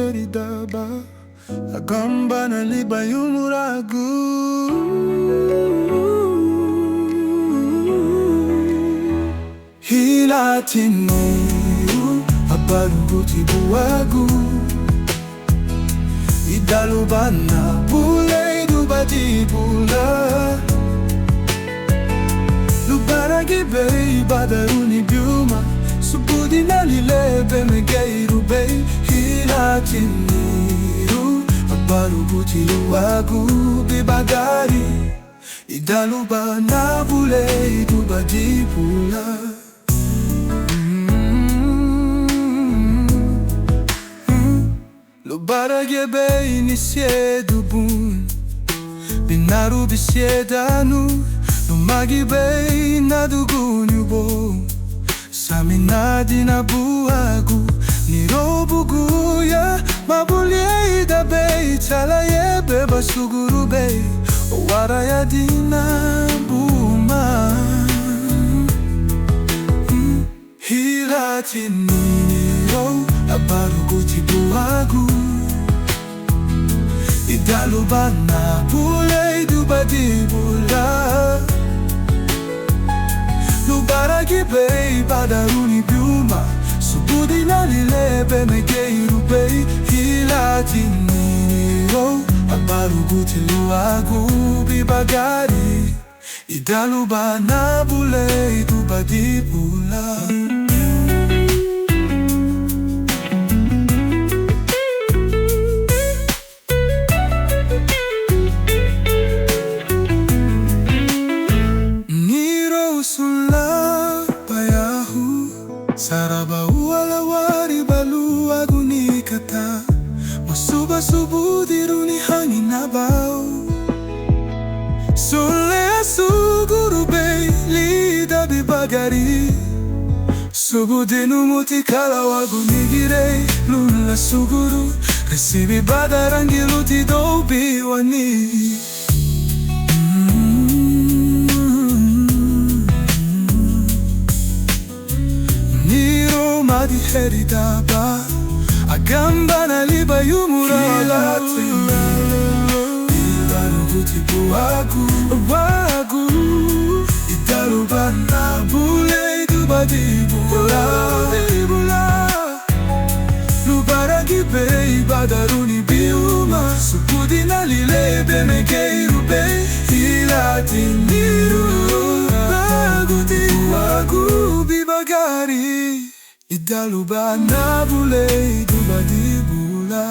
heridaba agamba na liba y'umuragu. Hilalati Nirou abaruguti Buagu idalubana bulay dubadi bula lubaragi bay badaruni biuma subudi nalilebe megeiru bay. Hilalati Nirou abaruguti Buagu bibagari idalubana bulay dubadi bula. Lubaragi bay nisye dubun binaru bisiedanu lumagi bay nadugunyubo saminadi na Buagu Nirou buguya mabulye da bay Atalaya beba suguru bay waraya dina buma. Hilalati Nirou abaruguti Buagu idalubana bulay dubadi bula lubaragi bay badaruni biuma subudi nalilebe megeiru bay. Hilalati Nirou abaruguti Buagu bibagari idalubana bulay dubadi bula. Saraba ualawari Buagu nikata masuba subudi runi hangin nabau sule suguru bay lida bibagari subudi numuti kala wagu nigire lula suguru resibi badarangi luti dobi wani. Madi heridaba agamba na liba y'umuragu. Ibaruguti Buagu idalubana bulay dubadi bula lubaragi bay badaruni biuma subudi nalilebe megeiru bay. Hilalati Nirou abaruguti Buagu bibagari idalubana bulay dubadi bula.